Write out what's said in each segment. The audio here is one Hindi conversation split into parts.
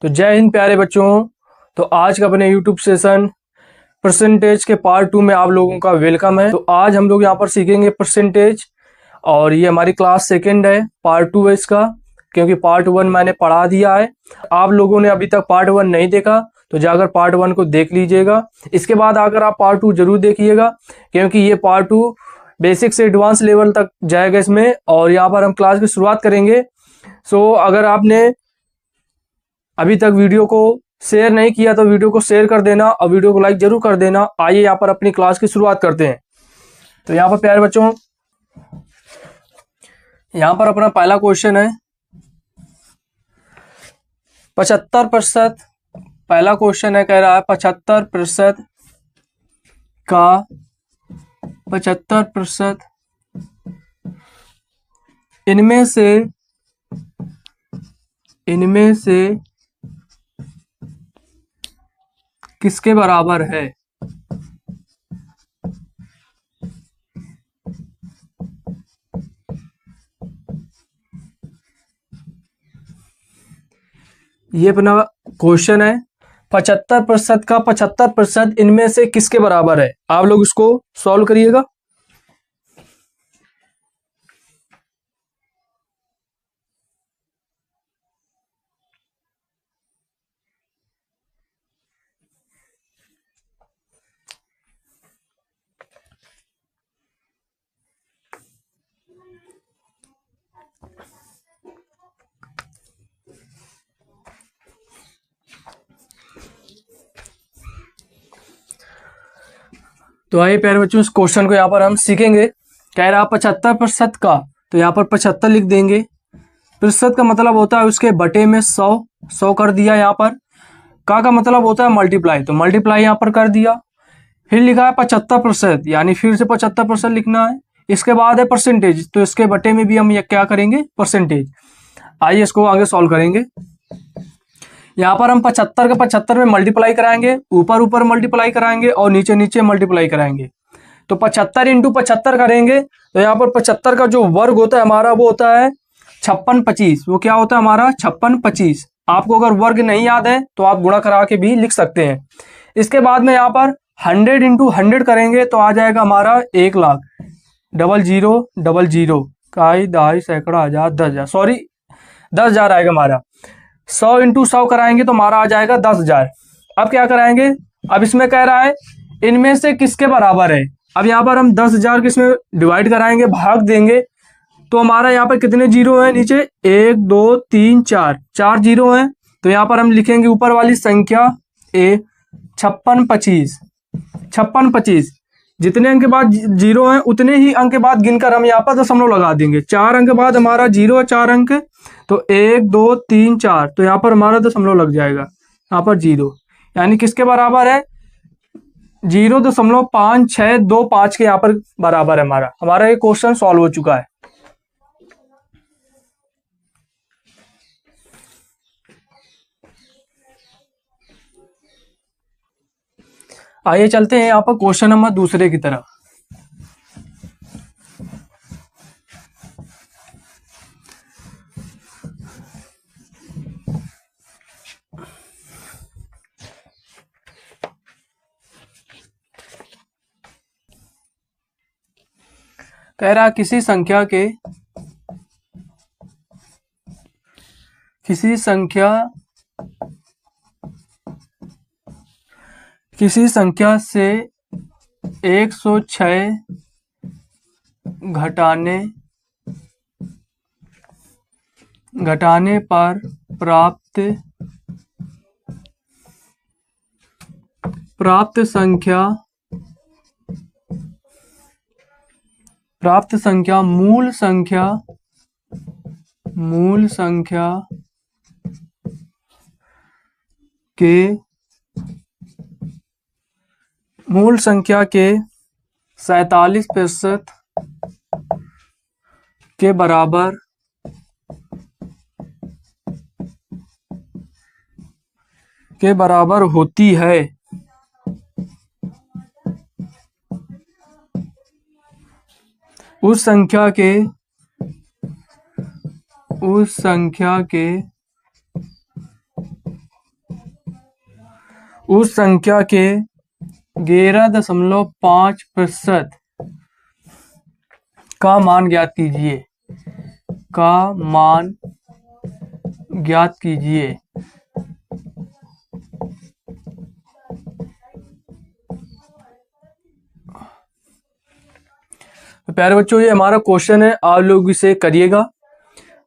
तो जय हिंद प्यारे बच्चों। तो आज का अपने YouTube सेशन परसेंटेज के पार्ट 2 में आप लोगों का वेलकम है। तो आज हम लोग यहाँ पर सीखेंगे परसेंटेज, और ये हमारी क्लास सेकंड है, पार्ट 2 है इसका, क्योंकि पार्ट 1 मैंने पढ़ा दिया है। आप लोगों ने अभी तक पार्ट 1 नहीं देखा तो जाकर पार्ट 1 को देख लीजिएगा। इसके बाद आकर आप पार्ट 2 जरूर देखिएगा, क्योंकि ये पार्ट 2 बेसिक से एडवांस लेवल तक जाएगा इसमें, और यहाँ पर हम क्लास की शुरुआत करेंगे। सो अगर आपने अभी तक वीडियो को शेयर नहीं किया तो वीडियो को शेयर कर देना और वीडियो को लाइक जरूर कर देना। आइए यहाँ पर अपनी क्लास की शुरुआत करते हैं। तो यहाँ पर प्यारे बच्चों, यहाँ पर अपना पहला क्वेश्चन है 75%। पहला क्वेश्चन है, कह रहा है 75% का 75% इनमें से किसके बराबर है। ये अपना क्वेश्चन है, 75% का 75% इनमें से किसके बराबर है। आप लोग इसको सॉल्व करिएगा। तो आइए प्यारे बच्चों, इस क्वेश्चन को यहाँ पर हम सीखेंगे। कह रहा 75% का, तो यहाँ पर 75 लिख देंगे। प्रतिशत का मतलब होता है उसके बटे में 100 कर दिया। यहाँ पर का मतलब होता है मल्टीप्लाई, तो मल्टीप्लाई यहाँ पर कर दिया। फिर लिखा है 75%, यानी फिर से 75% लिखना है। इसके बाद है परसेंटेज, तो इसके बटे में भी हम ये क्या करेंगे, परसेंटेज। आइए इसको आगे सॉल्व करेंगे। यहाँ पर हम 75 का 75 में मल्टीप्लाई कराएंगे, ऊपर ऊपर मल्टीप्लाई कराएंगे और नीचे नीचे मल्टीप्लाई कराएंगे। तो 75 इंटू 75 करेंगे, तो यहाँ पर 75 का जो वर्ग होता है हमारा वो होता है 5625। वो क्या होता है हमारा 5625। आपको अगर वर्ग नहीं याद है तो आप गुणा करा के भी लिख सकते हैं। इसके बाद में यहाँ पर 100 इंटू 100 करेंगे तो आ जाएगा हमारा 1,00,000। 0000 काई दहाई सैकड़ा हजार 10,000, सॉरी 10,000 आएगा हमारा। 100 इंटू 100 कराएंगे तो हमारा आ जाएगा 10,000। अब क्या कराएंगे, अब इसमें कह रहा है इनमें से किसके बराबर है। अब यहाँ पर हम 10,000 किसमें डिवाइड कराएंगे, भाग देंगे, तो हमारा यहाँ पर कितने जीरो हैं नीचे, 1 2 3 4 जीरो हैं। तो यहाँ पर हम लिखेंगे ऊपर वाली संख्या 5625। 5625 जितने अंक के बाद जीरो हैं उतने ही अंक के बाद गिनकर हम यहाँ पर दशमलव लगा देंगे। 4 अंक के बाद हमारा जीरो है, 4 अंक, तो 1 2 3 4, तो यहाँ पर हमारा दशमलव लग जाएगा। यहाँ पर जीरो यानी किसके बराबर है, 0.5625 के यहाँ पर बराबर है हमारा ये क्वेश्चन सॉल्व हो चुका है। आइए चलते हैं यहाँ पर क्वेश्चन नंबर दूसरे की तरफ। कह रहा किसी संख्या से 106 घटाने पर प्राप्त संख्या मूल संख्या के 47% के बराबर होती है। उस संख्या के उस संख्या के 11.5% का मान ज्ञात कीजिए, का मान ज्ञात कीजिए। तो प्यारे बच्चों, ये हमारा क्वेश्चन है, आप लोग इसे करिएगा।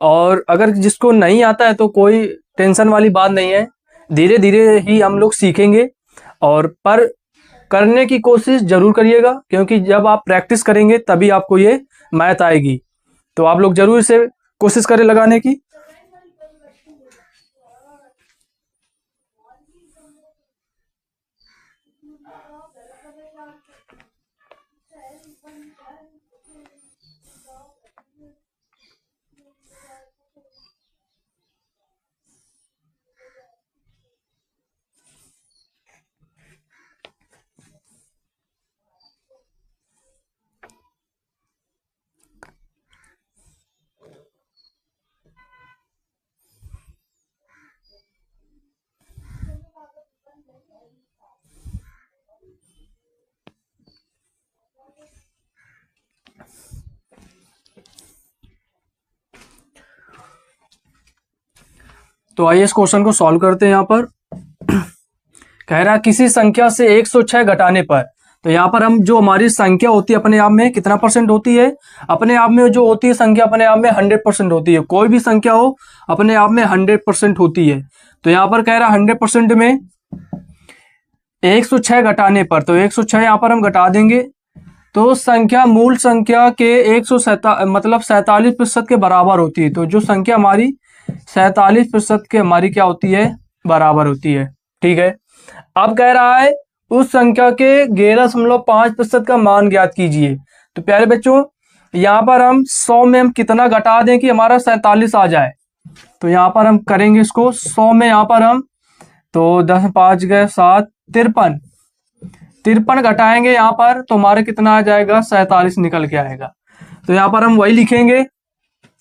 और अगर जिसको नहीं आता है तो कोई टेंशन वाली बात नहीं है, धीरे धीरे ही हम लोग सीखेंगे। और पर करने की कोशिश जरूर करिएगा, क्योंकि जब आप प्रैक्टिस करेंगे तभी आपको ये मैथ आएगी। तो आप लोग जरूर इसे कोशिश करें लगाने की। तो आइए इस क्वेश्चन को सॉल्व करते हैं। यहाँ पर कह रहा है किसी संख्या से 106 घटाने पर, तो यहाँ पर हम जो हमारी संख्या होती है अपने आप में कितना परसेंट होती है, अपने आप में जो होती है संख्या अपने आप में 100% होती है। कोई भी संख्या हो अपने आप में 100% होती है। तो यहाँ पर कह रहा है 100% में 106 घटाने पर, तो 106 यहाँ पर हम घटा देंगे तो संख्या मूल संख्या के 47% के बराबर होती है। तो जो संख्या हमारी 47% के हमारी क्या होती है, बराबर होती है। ठीक है, अब कह रहा है उस संख्या के 11.5% का मान ज्ञात कीजिए। तो प्यारे बच्चों, यहाँ पर हम 100 में हम कितना घटा दें कि हमारा 47 आ जाए। तो यहाँ पर हम करेंगे इसको 100 में, यहाँ पर हम तो 10 5 गए 7, 53 घटाएंगे यहाँ पर, तो हमारे कितना आ जाएगा, 47 निकल के आएगा। तो यहाँ पर हम वही लिखेंगे,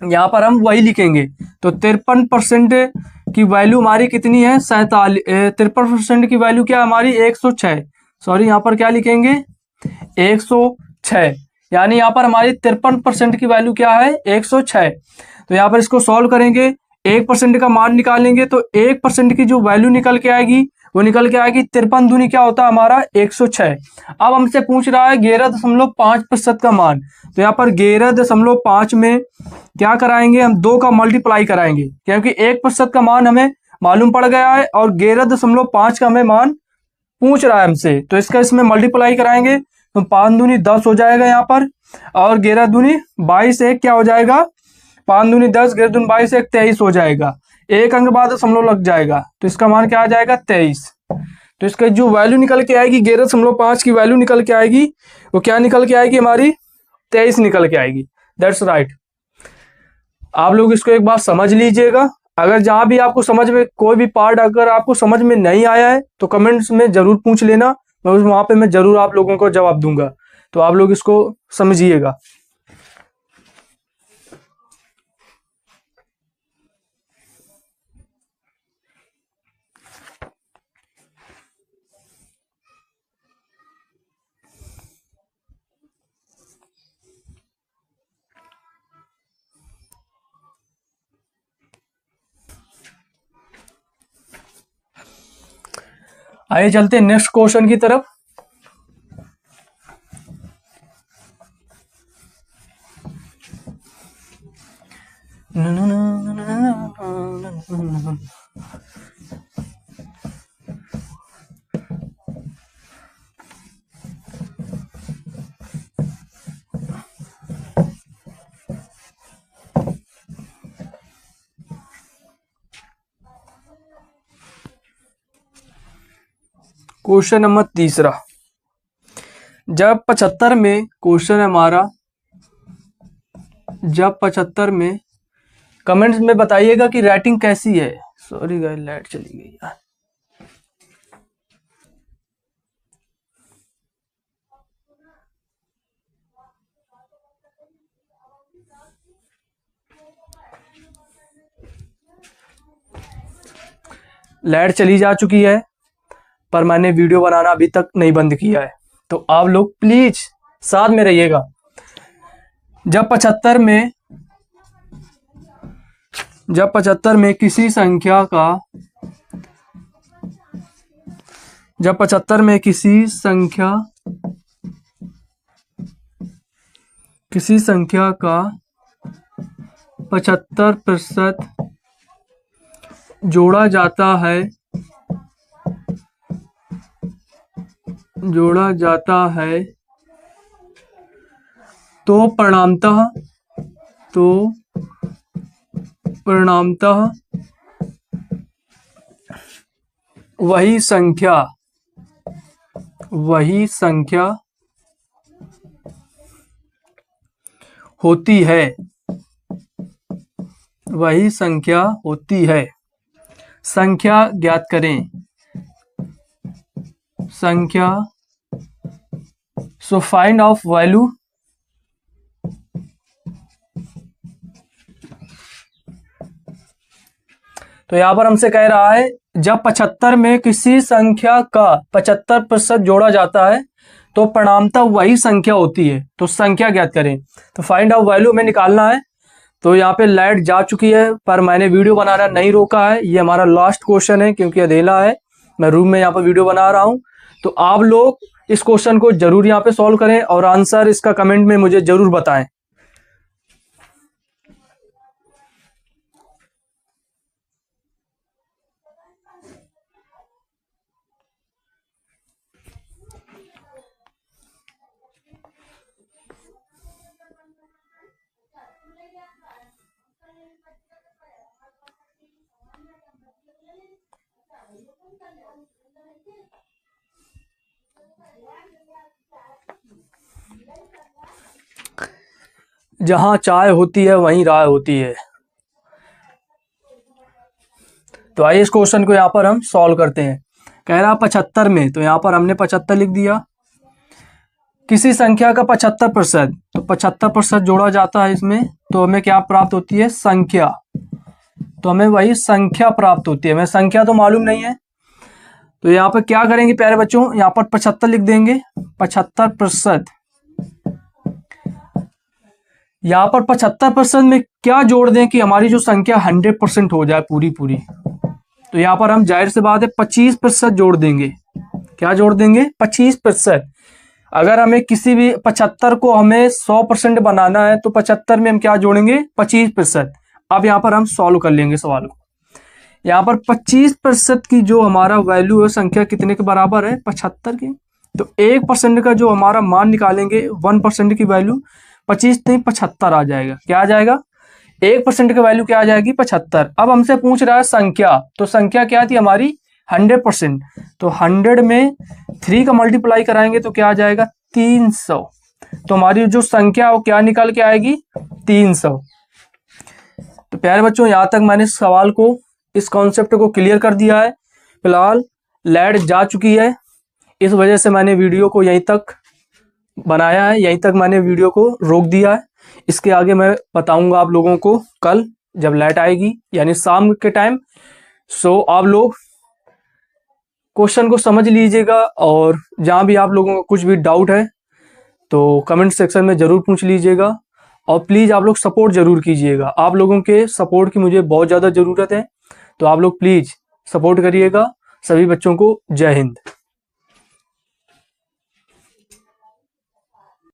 यहाँ पर हम वही लिखेंगे। तो 53% की वैल्यू हमारी कितनी है, 53% की वैल्यू क्या हमारी 106। सॉरी, यहाँ पर क्या लिखेंगे 106, यानी यहाँ पर हमारी 53% की वैल्यू क्या है 106। तो यहाँ पर इसको सॉल्व करेंगे, 1% का मान निकालेंगे तो 1% की जो वैल्यू निकल के आएगी वो निकल के आएगी 53 दूनी क्या होता है हमारा 106। अब हमसे पूछ रहा है 11.5% का मान। तो यहाँ पर 11.5 में क्या कराएंगे हम, 2 का मल्टीप्लाई कराएंगे, क्योंकि 1% का मान हमें मालूम पड़ गया है और 11.5 का हमें मान पूछ रहा है हमसे। तो इसका इसमें मल्टीप्लाई कराएंगे तो 5 दूनी 10 हो जाएगा यहाँ पर, और 11 दूनी 22, एक क्या हो जाएगा 5 दूनी 10, 11 दूनी 22, एक 23 हो जाएगा। एक अंक बाद दशमलव लग जाएगा तो इसका मान क्या आ जाएगा 23। तो इसका जो वैल्यू निकल के आएगी 11.5 की वैल्यू निकल के आएगी, वो क्या निकल के आएगी हमारी 23 निकल के आएगी। That's right. आप लोग इसको एक बार समझ लीजिएगा। अगर जहां भी आपको समझ में कोई भी पार्ट अगर आपको समझ में नहीं आया है तो कमेंट्स में जरूर पूछ लेना, वहां पे मैं जरूर आप लोगों को जवाब दूंगा। तो आप लोग इसको समझिएगा। आइए चलते हैं नेक्स्ट क्वेश्चन की तरफ। क्वेश्चन नंबर 3, जब 75 में क्वेश्चन है हमारा, जब 75 में कमेंट्स में बताइएगा कि राइटिंग कैसी है। सॉरी गाइस, लाइट चली गई यार। लाइट चली जा चुकी है। पर मैंने वीडियो बनाना अभी तक नहीं बंद किया है। तो आप लोग प्लीज साथ में रहिएगा। जब 75 में किसी संख्या का जब 75 में किसी संख्या का 75% जोड़ा जाता है तो परिणामतः वही संख्या होती है। संख्या ज्ञात करें। So find of value. तो यहां पर हमसे कह रहा है जब 75 में किसी संख्या का 75% जोड़ा जाता है तो परिणामतः वही संख्या होती है। तो संख्या ज्ञात करें। तो फाइंड आउट वैल्यू में निकालना है। तो यहाँ पे लाइट जा चुकी है पर मैंने वीडियो बनाना नहीं रोका है। ये हमारा लास्ट क्वेश्चन है क्योंकि अंधेला है, मैं रूम में यहाँ पर वीडियो बना रहा हूँ। तो आप लोग इस क्वेश्चन को जरूर यहाँ पे सॉल्व करें और आंसर इसका कमेंट में मुझे जरूर बताएं। जहां चाय होती है वहीं राय होती है। तो आइए इस क्वेश्चन को यहाँ पर हम सॉल्व करते हैं। कह रहा 75 में, तो यहाँ पर हमने 75 लिख दिया। किसी संख्या का 75%, तो 75% जोड़ा जाता है इसमें, तो हमें क्या प्राप्त होती है? संख्या। तो हमें वही संख्या प्राप्त होती है। हमें संख्या तो मालूम नहीं है, तो यहाँ पर क्या करेंगे प्यारे बच्चों, यहाँ पर 75 लिख देंगे। 75%, यहाँ पर 75% में क्या जोड़ दें कि हमारी जो संख्या 100% हो जाए पूरी। तो यहाँ पर हम जाहिर सी बात है 25% जोड़ देंगे। क्या जोड़ देंगे? 25%। अगर हमें किसी भी 75 को हमें 100% बनाना है तो 75 में हम क्या जोड़ेंगे? 25%। अब यहाँ पर हम सॉल्व कर लेंगे सवाल को। यहाँ पर 25% की जो हमारा वैल्यू है, संख्या कितने के बराबर है? 75 की। तो 1% का जो हमारा मान निकालेंगे, 1% की वैल्यू 25 नहीं 75 आ जाएगा। क्या आ जाएगा? 1% की वैल्यू क्या आ जाएगी? 75। अब हमसे पूछ रहा है संख्या, तो संख्या क्या थी हमारी? 100%। तो 100 में 3 का मल्टीप्लाई कराएंगे तो क्या आ जाएगा? 300। तो हमारी जो संख्या वो क्या निकल के आएगी? 300। तो प्यारे बच्चों, यहां तक मैंने इस सवाल को, इस कॉन्सेप्ट को क्लियर कर दिया है। फिलहाल लाइट जा चुकी है, इस वजह से मैंने वीडियो को यहीं तक बनाया है, यहीं तक मैंने वीडियो को रोक दिया है। इसके आगे मैं बताऊंगा आप लोगों को कल जब लाइट आएगी, यानी शाम के टाइम। सो आप लोग क्वेश्चन को समझ लीजिएगा, और जहां भी आप लोगों को कुछ भी डाउट है तो कमेंट सेक्शन में ज़रूर पूछ लीजिएगा। और प्लीज़ आप लोग सपोर्ट ज़रूर कीजिएगा। आप लोगों के सपोर्ट की मुझे बहुत ज़्यादा ज़रूरत है, तो आप लोग प्लीज़ सपोर्ट करिएगा। सभी बच्चों को जय हिंद।